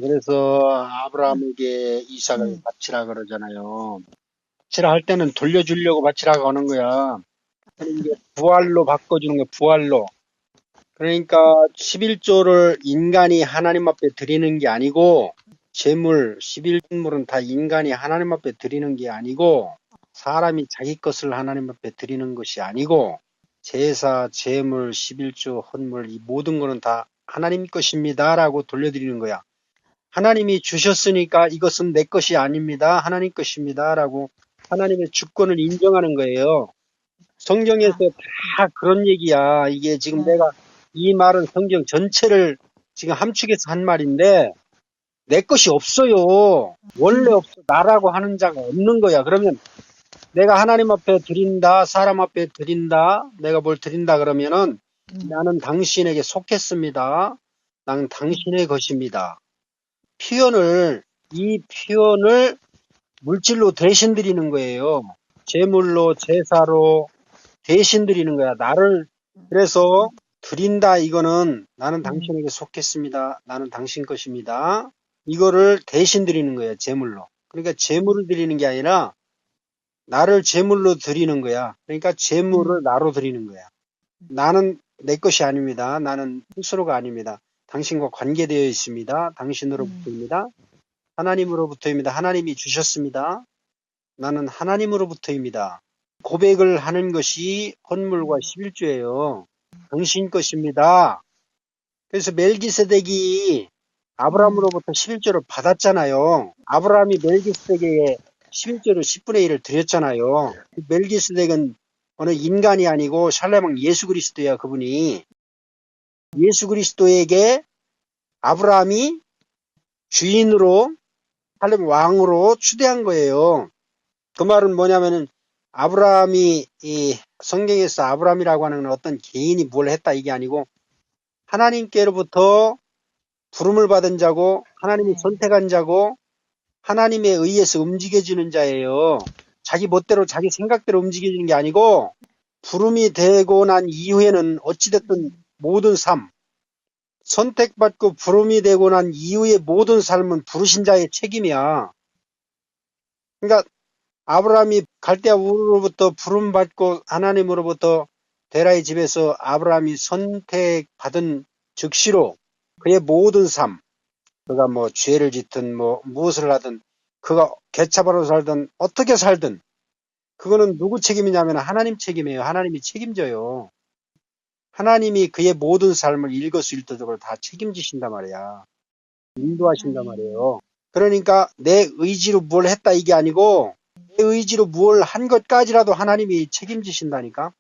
그래서 아브라함에게 이삭을 바치라 그러잖아요. 바치라 할 때는 돌려주려고 바치라고 하는 거야. 이게 부활로 바꿔주는 거야, 부활로. 그러니까 11조를 인간이 하나님 앞에 드리는 게 아니고, 제물, 11조물은 다 인간이 하나님 앞에 드리는 게 아니고, 사람이 자기 것을 하나님 앞에 드리는 것이 아니고, 제사, 제물, 11조, 헌물, 이 모든 거는 다 하나님 것입니다. 라고 돌려드리는 거야. 하나님이 주셨으니까 이것은 내 것이 아닙니다. 하나님 것입니다. 라고 하나님의 주권을 인정하는 거예요. 성경에서 다 그런 얘기야. 이게 지금 내가 이 말은 성경 전체를 지금 함축해서 한 말인데 내 것이 없어요. 원래 없어. 나라고 하는 자가 없는 거야. 그러면 내가 하나님 앞에 드린다, 사람 앞에 드린다, 내가 뭘 드린다 그러면은 나는 당신에게 속했습니다. 나는 당신의 것입니다. 이 표현을 물질로 대신 드리는 거예요. 제물로, 제사로 대신 드리는 거야. 그래서 드린다 이거는 나는 당신에게 속했습니다. 나는 당신 것입니다. 이거를 대신 드리는 거예요. 제물로. 그러니까 제물을 드리는 게 아니라 나를 제물로 드리는 거야. 그러니까 제물을 나로 드리는 거야. 나는 내 것이 아닙니다. 나는 스스로가 아닙니다. 당신과 관계되어 있습니다. 당신으로부터입니다. 하나님으로부터입니다. 하나님이 주셨습니다. 나는 하나님으로부터입니다. 고백을 하는 것이 헌물과 11조예요. 당신 것입니다. 그래서 멜기세덱이 아브라함으로부터 11조를 받았잖아요. 아브라함이 멜기세덱에게 11조를 10분의 1을 드렸잖아요. 멜기세덱은 어느 인간이 아니고 살레망 예수 그리스도야, 그분이. 예수 그리스도에게 아브라함이 주인으로 살렘 왕으로 추대한 거예요. 그 말은 뭐냐면은 아브라함이 이 성경에서 아브라함이라고 하는 어떤 개인이 뭘 했다 이게 아니고 하나님께로부터 부름을 받은 자고 하나님이 선택한 자고 하나님에 의해서 움직여지는 자예요. 자기 멋대로 자기 생각대로 움직여지는 게 아니고 부름이 되고 난 이후에는 어찌됐든 모든 삶, 선택받고 부름이 되고 난 이후의 모든 삶은 부르신 자의 책임이야. 그러니까 아브라함이 갈대아 우르로부터 부름받고 하나님으로부터 데라의 집에서 아브라함이 선택받은 즉시로 그의 모든 삶, 그가 뭐 죄를 짓든 뭐 무엇을 하든 그가 개차바로 살든 어떻게 살든 그거는 누구 책임이냐면 하나님 책임이에요. 하나님이 책임져요. 하나님이 그의 모든 삶을 일거수일투족을 다 책임지신단 말이야. 인도하신단 말이에요. 그러니까 내 의지로 뭘 했다 이게 아니고 내 의지로 뭘 한 것까지라도 하나님이 책임지신다니까.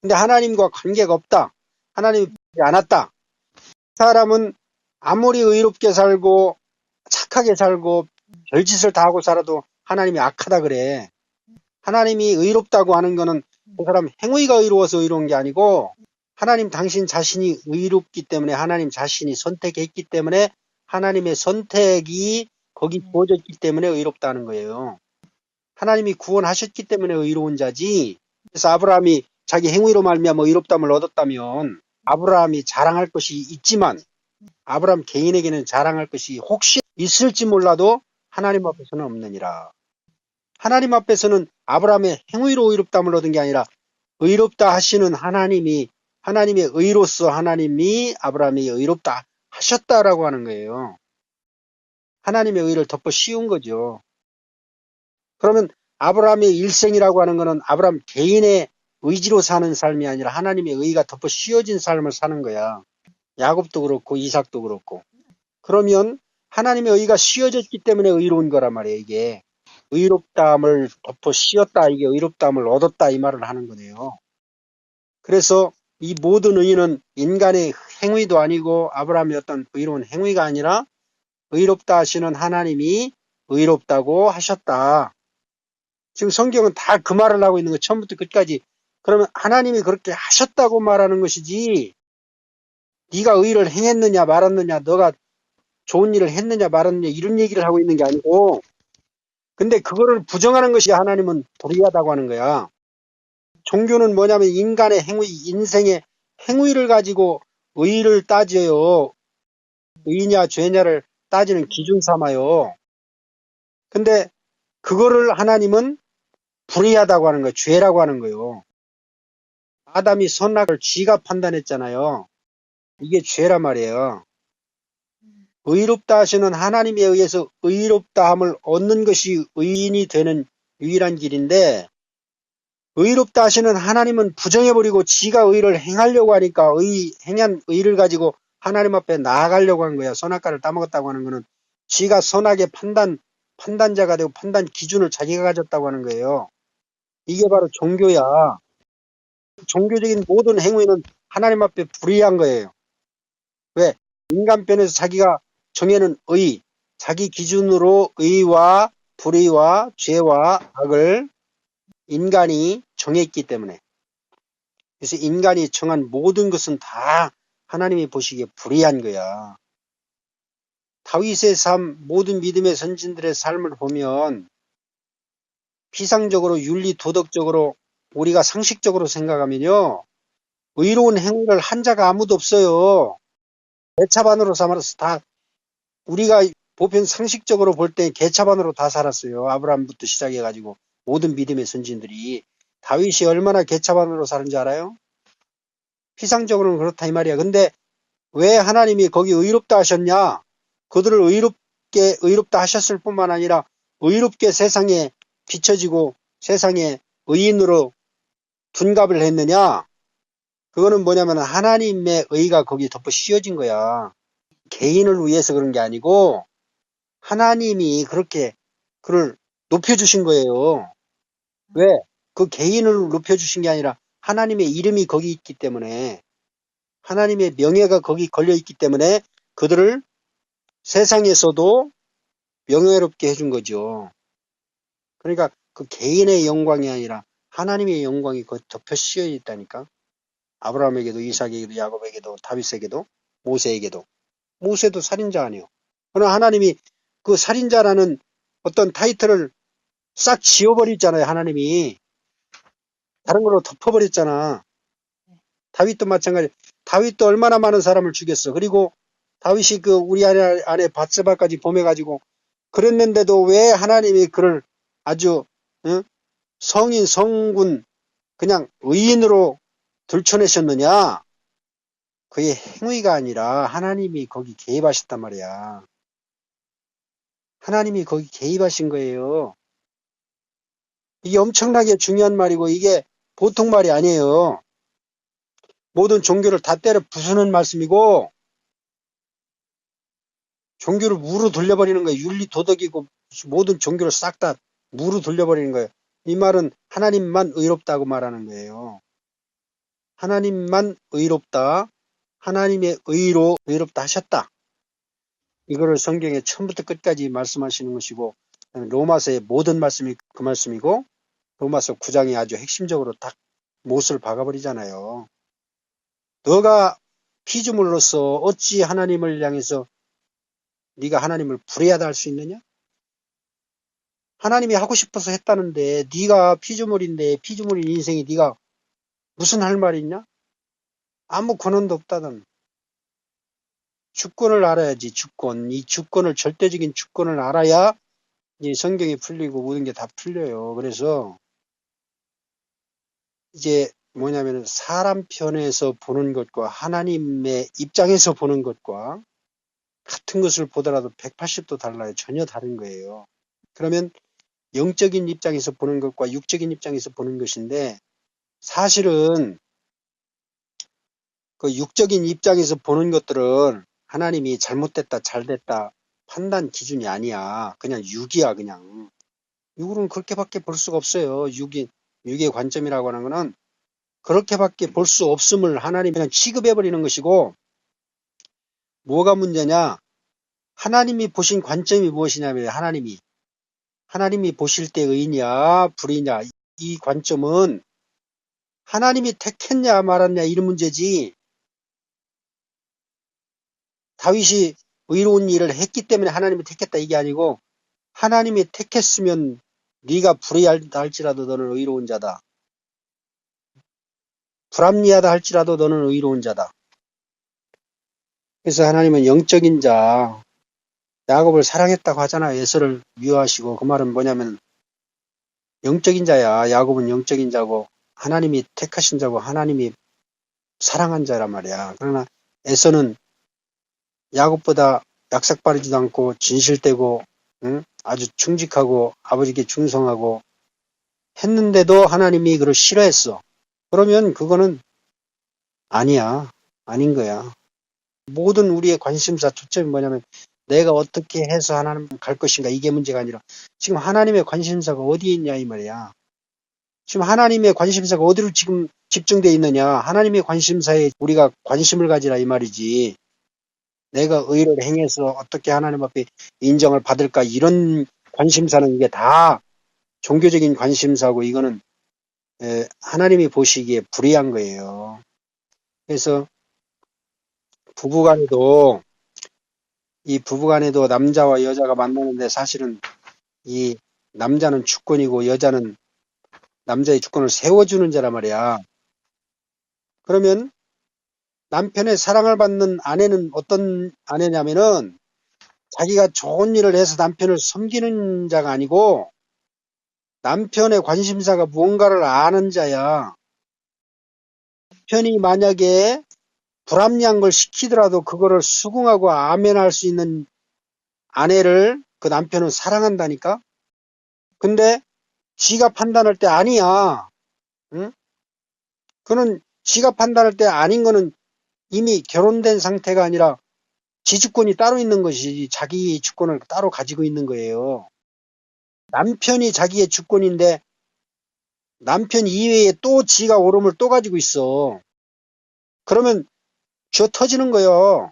근데 하나님과 관계가 없다. 하나님이 보지 않았다. 사람은 아무리 의롭게 살고 착하게 살고 별짓을 다 하고 살아도 하나님이 악하다 그래. 하나님이 의롭다고 하는 거는 그 사람 행위가 의로워서 의로운 게 아니고 하나님 당신 자신이 의롭기 때문에 하나님 자신이 선택했기 때문에 하나님의 선택이 거기 부어졌기 때문에 의롭다는 거예요. 하나님이 구원하셨기 때문에 의로운 자지. 그래서 아브라함이 자기 행위로 말미암아 의롭담을 얻었다면 아브라함이 자랑할 것이 있지만 아브라함 개인에게는 자랑할 것이 혹시 있을지 몰라도 하나님 앞에서는 없느니라. 하나님 앞에서는 아브라함의 행위로 의롭담을 얻은 게 아니라 의롭다 하시는 하나님의 의로서 하나님이 아브라함이 의롭다 하셨다라고 하는 거예요. 하나님의 의를 덮어 씌운 거죠. 그러면 아브라함의 일생이라고 하는 것은 아브라함 개인의 의지로 사는 삶이 아니라 하나님의 의가 덮어 씌워진 삶을 사는 거야. 야곱도 그렇고 이삭도 그렇고. 그러면 하나님의 의가 씌워졌기 때문에 의로운 거란 말이에요. 이게 의롭다함을 덮어 씌웠다, 이게 의롭다함을 얻었다 이 말을 하는 거네요. 그래서 이 모든 의는 인간의 행위도 아니고 아브라함의 어떤 의로운 행위가 아니라 의롭다 하시는 하나님이 의롭다고 하셨다. 지금 성경은 다 그 말을 하고 있는 거 처음부터 끝까지. 그러면 하나님이 그렇게 하셨다고 말하는 것이지 네가 의를 행했느냐 말았느냐 너가 좋은 일을 했느냐 말았느냐 이런 얘기를 하고 있는 게 아니고 근데 그거를 부정하는 것이 하나님은 불의하다고 하는 거야. 종교는 뭐냐면 인간의 행위, 인생의 행위를 가지고 의를 따져요. 의냐 죄냐를 따지는 기준 삼아요. 근데 그거를 하나님은 불의하다고 하는 거예요. 죄라고 하는 거예요. 아담이 선악을 지가 판단했잖아요. 이게 죄란 말이에요. 의롭다 하시는 하나님에 의해서 의롭다함을 얻는 것이 의인이 되는 유일한 길인데, 의롭다 하시는 하나님은 부정해버리고 지가 의를 행하려고 하니까 행한 의를 가지고 하나님 앞에 나아가려고 한 거야. 선악과를 따먹었다고 하는 거는 지가 선악의 판단자가 되고 판단 기준을 자기가 가졌다고 하는 거예요. 이게 바로 종교야. 종교적인 모든 행위는 하나님 앞에 불의한 거예요. 왜? 인간 편에서 자기가 정해놓은 자기 기준으로 의와 불의와 죄와 악을 인간이 정했기 때문에. 그래서 인간이 정한 모든 것은 다 하나님이 보시기에 불의한 거야. 다윗의 삶, 모든 믿음의 선진들의 삶을 보면 피상적으로 윤리 도덕적으로 우리가 상식적으로 생각하면요. 의로운 행위를 한 자가 아무도 없어요. 개차반으로 삼아서 다 우리가 보편 상식적으로 볼 때 개차반으로 다 살았어요. 아브라함부터 시작해가지고 모든 믿음의 선진들이. 다윗이 얼마나 개차반으로 사는지 알아요? 피상적으로는 그렇다 이 말이야. 근데 왜 하나님이 거기 의롭다 하셨냐? 그들을 의롭다 하셨을 뿐만 아니라 의롭게 세상에 비춰지고 세상에 의인으로 둔갑을 했느냐? 그거는 뭐냐면 하나님의 의가 거기 덮어 씌워진 거야. 개인을 위해서 그런 게 아니고 하나님이 그렇게 그를 높여주신 거예요. 왜? 그 개인을 높여주신 게 아니라 하나님의 이름이 거기 있기 때문에, 하나님의 명예가 거기 걸려 있기 때문에 그들을 세상에서도 명예롭게 해준 거죠. 그러니까 그 개인의 영광이 아니라 하나님의 영광이 거기 덮여 씌어 있다니까. 아브라함에게도 이삭에게도 야곱에게도 다윗에게도 모세에게도. 모세도 살인자 아니에요. 그러나 하나님이 그 살인자라는 어떤 타이틀을 싹 지워버렸잖아요. 하나님이 다른 걸로 덮어버렸잖아. 다윗도 마찬가지. 다윗도 얼마나 많은 사람을 죽였어. 그리고 다윗이 그 우리 안에 밧세바까지 범해가지고 그랬는데도 왜 하나님이 그를 아주 성인 성군 그냥 의인으로 들춰내셨느냐? 그의 행위가 아니라 하나님이 거기 개입하셨단 말이야. 하나님이 거기 개입하신 거예요. 이게 엄청나게 중요한 말이고 이게 보통 말이 아니에요. 모든 종교를 다 때려 부수는 말씀이고 종교를 무로 돌려버리는 거예요. 윤리 도덕이고 모든 종교를 싹 다 무로 돌려버리는 거예요. 이 말은 하나님만 의롭다고 말하는 거예요. 하나님만 의롭다. 하나님의 의로 의롭다 하셨다. 이거를 성경에 처음부터 끝까지 말씀하시는 것이고 로마서의 모든 말씀이 그 말씀이고 로마서 9장이 아주 핵심적으로 딱 못을 박아버리잖아요. 너가 피조물로서 어찌 하나님을 향해서 네가 하나님을 불의하다 할 수 있느냐? 하나님이 하고 싶어서 했다는데 네가 피조물인데 피조물인 인생이 네가 무슨 할 말이 있냐? 아무 권한도 없다던. 주권을 알아야지. 주권. 이 주권을 절대적인 주권을 알아야 이 성경이 풀리고 모든 게 다 풀려요. 그래서 이제 뭐냐면 사람 편에서 보는 것과 하나님의 입장에서 보는 것과 같은 것을 보더라도 180도 달라요. 전혀 다른 거예요. 그러면 영적인 입장에서 보는 것과 육적인 입장에서 보는 것인데 사실은 그 육적인 입장에서 보는 것들은 하나님이 잘못됐다 잘됐다 판단 기준이 아니야. 그냥 육이야 그냥. 육으로는 그렇게밖에 볼 수가 없어요. 육의 관점이라고 하는 거는 그렇게밖에 볼 수 없음을 하나님이 그냥 취급해버리는 것이고 뭐가 문제냐? 하나님이 보신 관점이 무엇이냐면 하나님이 보실 때 의냐 불의냐 이 관점은 하나님이 택했냐 말았냐 이런 문제지 다윗이 의로운 일을 했기 때문에 하나님이 택했다 이게 아니고 하나님이 택했으면 네가 불의하다 할지라도 너는 의로운 자다. 불합리하다 할지라도 너는 의로운 자다. 그래서 하나님은 영적인 자, 야곱을 사랑했다고 하잖아요. 에서를 미워하시고. 그 말은 뭐냐면 영적인 자야. 야곱은 영적인 자고 하나님이 택하신 자고 하나님이 사랑한 자란 말이야. 그러나 에서는 야곱보다 약삭빠르지도 않고 진실되고 응? 아주 충직하고 아버지께 충성하고 했는데도 하나님이 그걸 싫어했어. 그러면 그거는 아니야. 아닌 거야. 모든 우리의 관심사 초점이 뭐냐면 내가 어떻게 해서 하나님 갈 것인가 이게 문제가 아니라 지금 하나님의 관심사가 어디에 있냐 이 말이야. 지금 하나님의 관심사가 어디로 지금 집중되어 있느냐. 하나님의 관심사에 우리가 관심을 가지라 이 말이지. 내가 의를 행해서 어떻게 하나님 앞에 인정을 받을까 이런 관심사는 이게 다 종교적인 관심사고 이거는 하나님이 보시기에 불의한 거예요. 그래서 부부간에도 이 부부간에도 남자와 여자가 만나는데 사실은 이 남자는 주권이고 여자는 남자의 주권을 세워주는 자란 말이야. 그러면 남편의 사랑을 받는 아내는 어떤 아내냐면은 자기가 좋은 일을 해서 남편을 섬기는 자가 아니고 남편의 관심사가 무언가를 아는 자야. 남편이 만약에 불합리한 걸 시키더라도 그거를 수긍하고 아멘할 수 있는 아내를 그 남편은 사랑한다니까? 근데 지가 판단할 때 아니야. 응? 그는 지가 판단할 때 아닌 거는 이미 결혼된 상태가 아니라 지주권이 따로 있는 것이 자기 주권을 따로 가지고 있는 거예요. 남편이 자기의 주권인데 남편 이외에 또 지가 오름을 또 가지고 있어. 그러면 쥐어 터지는 거예요.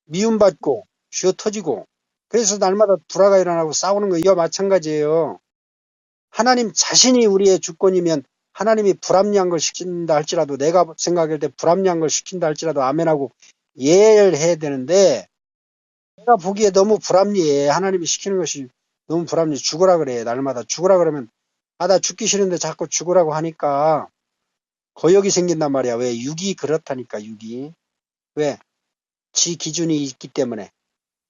미움받고 쥐어 터지고. 그래서 날마다 불화가 일어나고 싸우는 거 이와 마찬가지예요. 하나님 자신이 우리의 주권이면 하나님이 불합리한 걸 시킨다 할지라도 내가 생각할 때 불합리한 걸 시킨다 할지라도 아멘하고 이해를 해야 되는데 내가 보기에 너무 불합리해. 하나님이 시키는 것이 너무 불합리해. 죽으라 그래. 날마다 죽으라 그러면 나 죽기 싫은데 자꾸 죽으라고 하니까 거역이 생긴단 말이야. 왜? 육이 그렇다니까 육이. 왜? 지 기준이 있기 때문에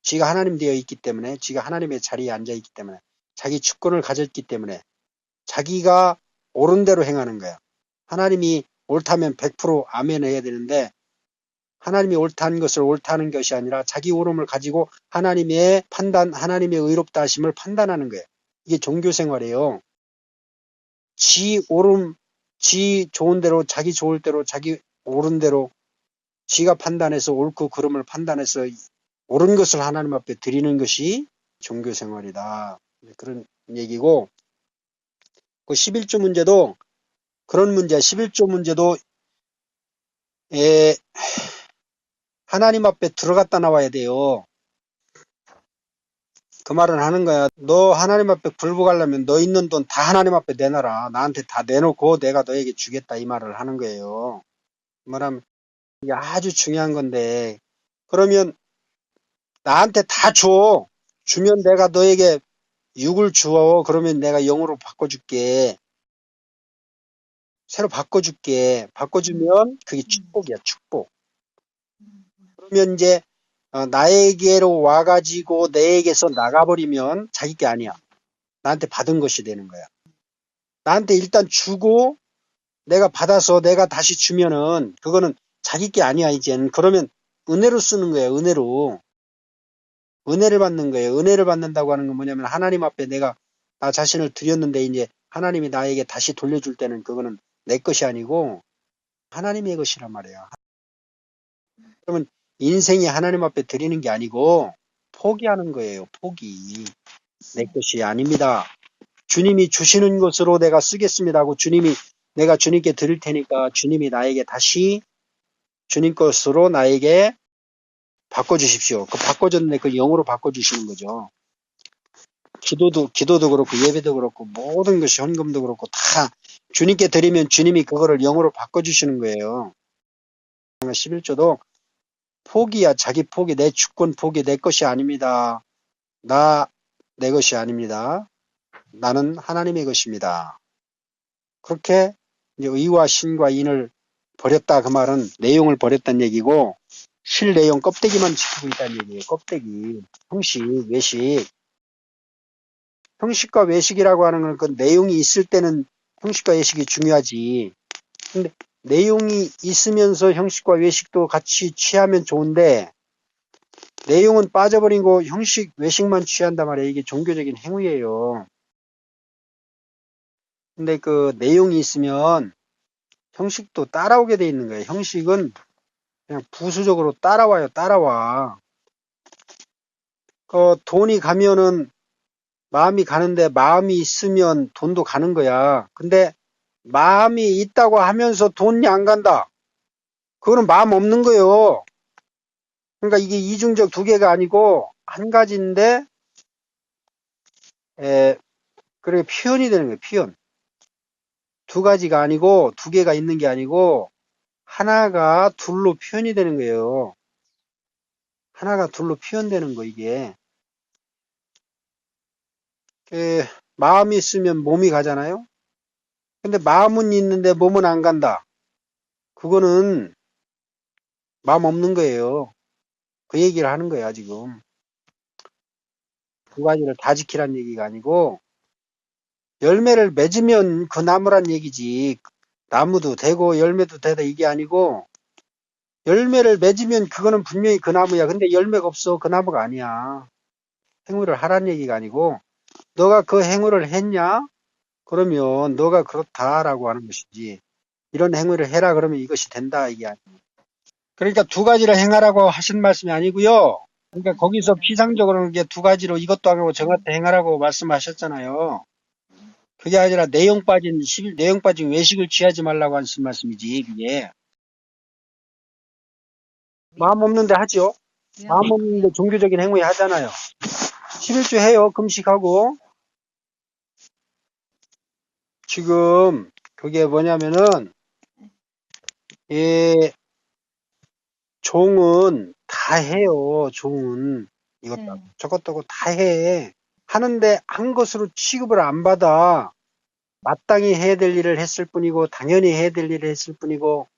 지가 하나님 되어 있기 때문에 지가 하나님의 자리에 앉아 있기 때문에 자기 주권을 가졌기 때문에 자기가 옳은 대로 행하는 거야. 하나님이 옳다면 100% 아멘 해야 되는데 하나님이 옳다는 것을 옳다는 것이 아니라 자기 옳음을 가지고 하나님의 판단, 하나님의 의롭다 하심을 판단하는 거예요. 이게 종교 생활이에요. 지 옳음, 지 좋은 대로, 자기 좋을 대로, 자기 옳은 대로 지가 판단해서 옳고 그름을 판단해서 옳은 것을 하나님 앞에 드리는 것이 종교 생활이다. 그런 얘기고 그 11조 문제도 그런 문제야. 11조 문제도 하나님 앞에 들어갔다 나와야 돼요. 그 말은 하는 거야. 너 하나님 앞에 굴복하려면 너 있는 돈 다 하나님 앞에 내놔라. 나한테 다 내놓고 내가 너에게 주겠다 이 말을 하는 거예요. 그 말하면 이게 아주 중요한 건데 그러면 나한테 다 줘. 주면 내가 너에게 육을 주어. 그러면 내가 영으로 바꿔줄게. 새로 바꿔줄게. 바꿔주면 그게 축복이야, 축복. 그러면 이제 나에게로 와가지고 내에게서 나가버리면 자기 게 아니야. 나한테 받은 것이 되는 거야. 나한테 일단 주고 내가 받아서 내가 다시 주면은 그거는 자기 게 아니야, 이젠. 그러면 은혜로 쓰는 거야, 은혜로. 은혜를 받는 거예요. 은혜를 받는다고 하는 건 뭐냐면 하나님 앞에 내가 나 자신을 드렸는데 이제 하나님이 나에게 다시 돌려줄 때는 그거는 내 것이 아니고 하나님의 것이란 말이야. 그러면 인생이 하나님 앞에 드리는 게 아니고 포기하는 거예요. 포기. 내 것이 아닙니다. 주님이 주시는 것으로 내가 쓰겠습니다 하고 주님이 내가 주님께 드릴 테니까 주님이 나에게 다시 주님 것으로 나에게 바꿔주십시오. 그 바꿔줬는데 그 영으로 바꿔주시는 거죠. 기도도 그렇고 예배도 그렇고 모든 것이 헌금도 그렇고 다 주님께 드리면 주님이 그거를 영으로 바꿔주시는 거예요. 11조도 포기야. 자기 포기. 내 주권 포기. 내 것이 아닙니다. 내 것이 아닙니다. 나는 하나님의 것입니다. 그렇게 이제 의와 신과 인을 버렸다 그 말은 내용을 버렸다는 얘기고 실 내용 껍데기만 지키고 있다는 얘기예요. 껍데기. 형식, 외식. 형식과 외식이라고 하는 건 그 내용이 있을 때는 형식과 외식이 중요하지. 근데 내용이 있으면서 형식과 외식도 같이 취하면 좋은데 내용은 빠져버리고 형식, 외식만 취한단 말이에요. 이게 종교적인 행위예요. 근데 그 내용이 있으면 형식도 따라오게 돼 있는 거예요. 형식은 그냥 부수적으로 따라와요. 따라와. 그 돈이 가면은 마음이 가는데 마음이 있으면 돈도 가는 거야. 근데 마음이 있다고 하면서 돈이 안 간다. 그거는 마음 없는 거예요. 그러니까 이게 이중적 두 개가 아니고 한 가지인데 그렇게 표현이 되는 거예요. 표현. 두 가지가 아니고 두 개가 있는 게 아니고 하나가 둘로 표현이 되는 거예요. 하나가 둘로 표현되는 거 이게. 마음이 있으면 몸이 가잖아요. 근데 마음은 있는데 몸은 안 간다. 그거는 마음 없는 거예요. 그 얘기를 하는 거야 지금. 두 가지를 다 지키란 얘기가 아니고 열매를 맺으면 그 나무란 얘기지. 나무도 되고 열매도 되다 이게 아니고 열매를 맺으면 그거는 분명히 그 나무야. 근데 열매가 없어. 그 나무가 아니야. 행위를 하란 얘기가 아니고 너가 그 행위를 했냐? 그러면 너가 그렇다라고 하는 것이지. 이런 행위를 해라 그러면 이것이 된다 이게 아니야. 그러니까 두 가지를 행하라고 하신 말씀이 아니고요. 그러니까 거기서 피상적으로 이게 두 가지로 이것도 하고 저것도 행하라고 말씀하셨잖아요. 그게 아니라 내용 빠진 외식을 취하지 말라고 하신 말씀이지, 그게. 마음 없는데 하죠. 마음 없는데 종교적인 행위 하잖아요. 11조 해요, 금식하고. 지금, 그게 뭐냐면은, 예, 종은 다 해요, 종은. 이것도 하고 저것도 하고 다 해. 하는데 한 것으로 취급을 안 받아. 마땅히 해야 될 일을 했을 뿐이고, 당연히 해야 될 일을 했을 뿐이고,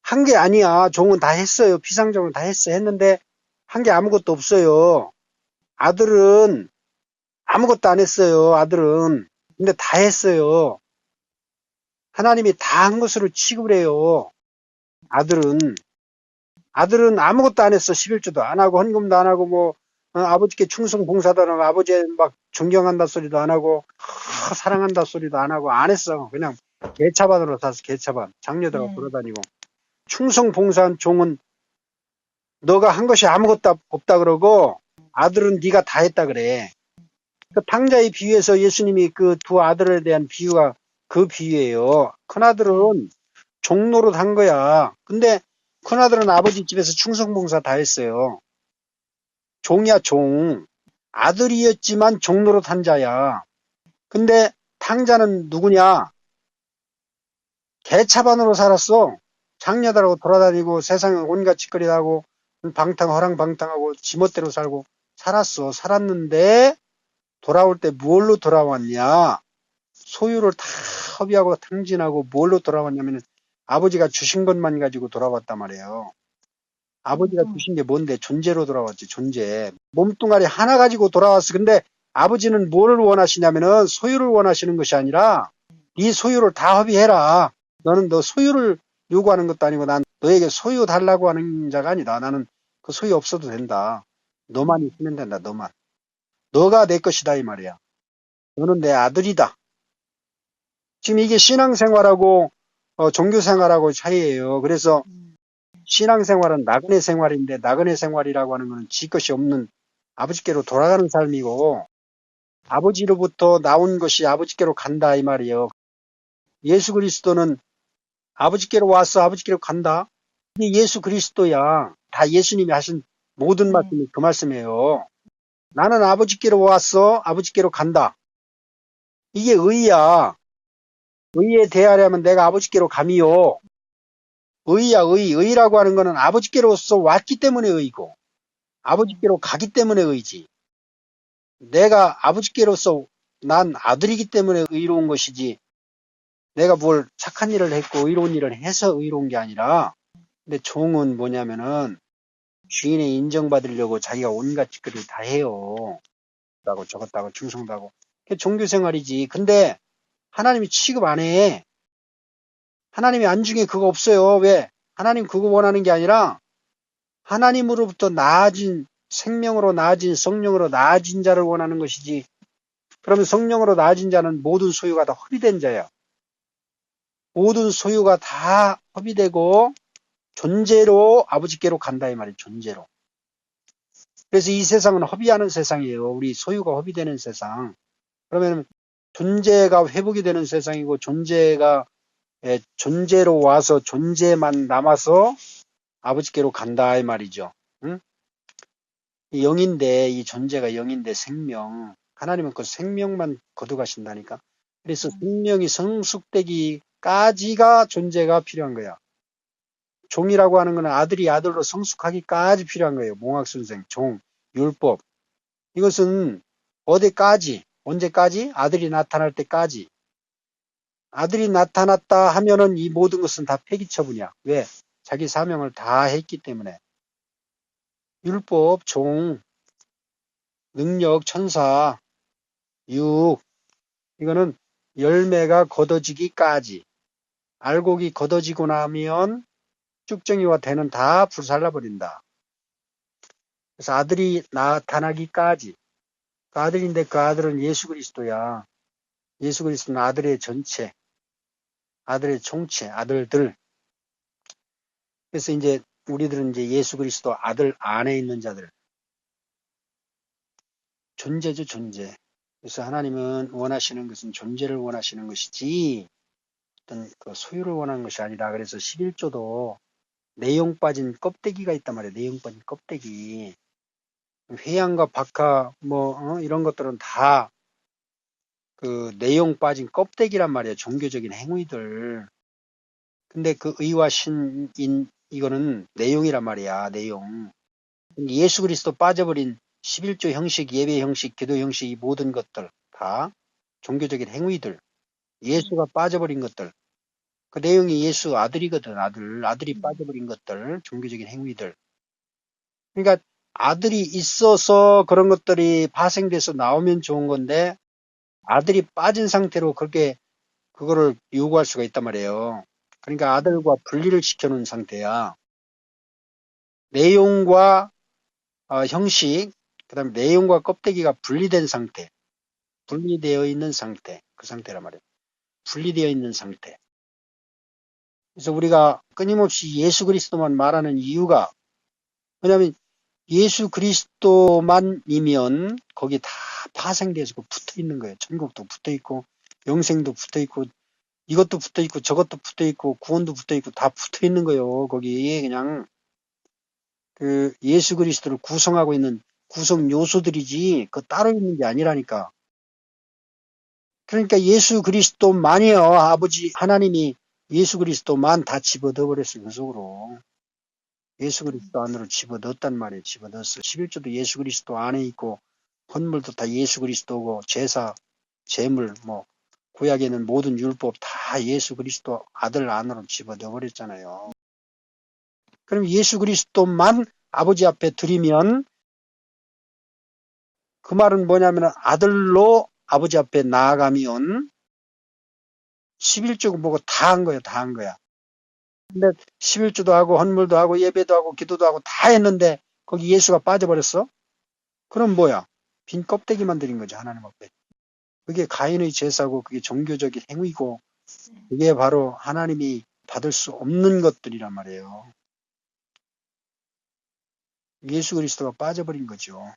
한 게 아니야. 종은 다 했어요. 피상적으로 다 했어. 했는데, 한 게 아무것도 없어요. 아들은 아무것도 안 했어요. 아들은. 근데 다 했어요. 하나님이 다 한 것으로 취급을 해요. 아들은. 아들은 아무것도 안 했어. 11조도 안 하고, 헌금도 안 하고, 뭐, 아버지께 충성 봉사도 안 하고, 아버지 막 존경한다 소리도 안 하고, 사랑한다 소리도 안 하고, 안 했어. 그냥 개차반으로 샀어. 개차반. 장녀들하고 돌아다니고. 충성 봉사한 종은 너가 한 것이 아무것도 없다 그러고 아들은 네가 다 했다 그래. 그 탕자의 비유에서 예수님이 그 두 아들에 대한 비유가 그 비유예요. 큰아들은 종노릇 한 거야. 근데 큰아들은 아버지 집에서 충성봉사 다 했어요. 종이야 종. 아들이었지만 종노릇 한 자야. 근데 탕자는 누구냐? 개차반으로 살았어. 장녀들하고 돌아다니고 세상에 온갖 짓거리 하고 허랑방탕하고 지멋대로 살고 살았어. 살았는데 돌아올 때 뭘로 돌아왔냐? 소유를 다 허비하고 탕진하고 뭘로 돌아왔냐면 아버지가 주신 것만 가지고 돌아왔단 말이에요. 아버지가 주신 게 뭔데? 존재로 돌아왔지. 존재. 몸뚱아리 하나 가지고 돌아왔어. 근데 아버지는 뭐를 원하시냐면은 소유를 원하시는 것이 아니라 네 소유를 다 허비해라. 너는 너 소유를 요구하는 것도 아니고 난 너에게 소유 달라고 하는 자가 아니다. 나는 그 소유 없어도 된다. 너만 있으면 된다. 너만. 너가 내 것이다 이 말이야. 너는 내 아들이다. 지금 이게 신앙생활하고 종교생활하고 차이예요. 그래서 신앙생활은 나그네 생활인데 나그네 생활이라고 하는 것은 지 것이 없는 아버지께로 돌아가는 삶이고 아버지로부터 나온 것이 아버지께로 간다 이 말이에요. 예수 그리스도는 아버지께로 와서 아버지께로 간다. 이게 예수 그리스도야. 다 예수님이 하신 모든 말씀이 그 말씀이에요. 나는 아버지께로 왔어. 아버지께로 간다. 이게 의야. 의에 대하려면 내가 아버지께로 감이요. 의야 의. 의라고 하는 거는 아버지께로서 왔기 때문에 의고 아버지께로 가기 때문에 의지. 내가 아버지께로서 난 아들이기 때문에 의로운 것이지 내가 뭘 착한 일을 했고 의로운 일을 해서 의로운 게 아니라 근데 종은 뭐냐면은 주인의 인정받으려고 자기가 온갖 짓거리를 다 해요. 라고 저것다고 충성도 하고. 그게 종교 생활이지. 근데 하나님이 취급 안 해. 하나님이 안중에 그거 없어요. 왜? 하나님 그거 원하는 게 아니라 하나님으로부터 나아진 생명으로 나아진 성령으로 나아진 자를 원하는 것이지. 그러면 성령으로 나아진 자는 모든 소유가 다 허비된 자야. 모든 소유가 다 허비되고 존재로 아버지께로 간다 이 말이에요. 존재로. 그래서 이 세상은 허비하는 세상이에요. 우리 소유가 허비되는 세상. 그러면 존재가 회복이 되는 세상이고 존재로 와서 존재만 남아서 아버지께로 간다 이 말이죠. 응? 이 영인데 이 존재가 영인데 생명. 하나님은 그 생명만 거두가신다니까. 그래서 생명이 성숙되기까지가 존재가 필요한 거야. 종이라고 하는 것은 아들이 아들로 성숙하기까지 필요한 거예요. 몽학순생, 종, 율법. 이것은 어디까지, 언제까지? 아들이 나타날 때까지. 아들이 나타났다 하면은 이 모든 것은 다 폐기처분이야. 왜? 자기 사명을 다 했기 때문에. 율법, 종, 능력, 천사, 육, 이거는 열매가 걷어지기까지. 알곡이 걷어지고 나면 쭉정이와 대는 다 불살라버린다. 그래서 아들이 나타나기까지. 그 아들인데 그 아들은 예수 그리스도야. 예수 그리스도는 아들의 전체, 아들의 총체, 아들들. 그래서 이제 우리들은 이제 예수 그리스도 아들 안에 있는 자들. 존재죠, 존재. 그래서 하나님은 원하시는 것은 존재를 원하시는 것이지 어떤 그 소유를 원하는 것이 아니라 그래서 11조도 내용 빠진 껍데기가 있단 말이에요. 내용 빠진 껍데기. 회양과 박하 이런 것들은 다 그 내용 빠진 껍데기란 말이에요. 종교적인 행위들. 근데 그 의와 신인 이거는 내용이란 말이야. 내용. 예수 그리스도 빠져버린 11조 형식, 예배 형식, 기도 형식 이 모든 것들 다 종교적인 행위들. 예수가 빠져버린 것들. 그 내용이 예수 아들이거든. 아들이 빠져버린 것들. 종교적인 행위들. 그러니까 아들이 있어서 그런 것들이 파생돼서 나오면 좋은 건데 아들이 빠진 상태로 그거를 요구할 수가 있단 말이에요. 그러니까 아들과 분리를 시켜놓은 상태야. 내용과 형식, 그 다음에 내용과 껍데기가 분리된 상태, 분리되어 있는 상태, 그 상태란 말이에요. 분리되어 있는 상태. 그래서 우리가 끊임없이 예수 그리스도만 말하는 이유가 왜냐하면 예수 그리스도만이면 거기 다 파생돼서 붙어 있는 거예요. 천국도 붙어 있고 영생도 붙어 있고 이것도 붙어 있고 저것도 붙어 있고 구원도 붙어 있고 다 붙어 있는 거예요. 거기에 그냥 그 예수 그리스도를 구성하고 있는 구성 요소들이지 그 따로 있는 게 아니라니까. 그러니까 예수 그리스도만이요. 아버지 하나님이 예수 그리스도만 다 집어넣어 버렸어요. 그 속으로. 예수 그리스도 안으로 집어넣었단 말이에요. 집어넣었어요. 11조도 예수 그리스도 안에 있고 헌물도 다 예수 그리스도고 제사, 제물 구약에 있는 모든 율법 다 예수 그리스도 아들 안으로 집어넣어 버렸잖아요. 그럼 예수 그리스도만 아버지 앞에 드리면 그 말은 뭐냐면 아들로 아버지 앞에 나아가면 11조고 뭐고 다 한 거야. 다 한 거야. 근데 11조도 하고 헌물도 하고 예배도 하고 기도도 하고 다 했는데 거기 예수가 빠져버렸어? 그럼 뭐야? 빈 껍데기만 드린 거죠. 하나님 앞에. 그게 가인의 제사고 그게 종교적인 행위고 그게 바로 하나님이 받을 수 없는 것들이란 말이에요. 예수 그리스도가 빠져버린 거죠.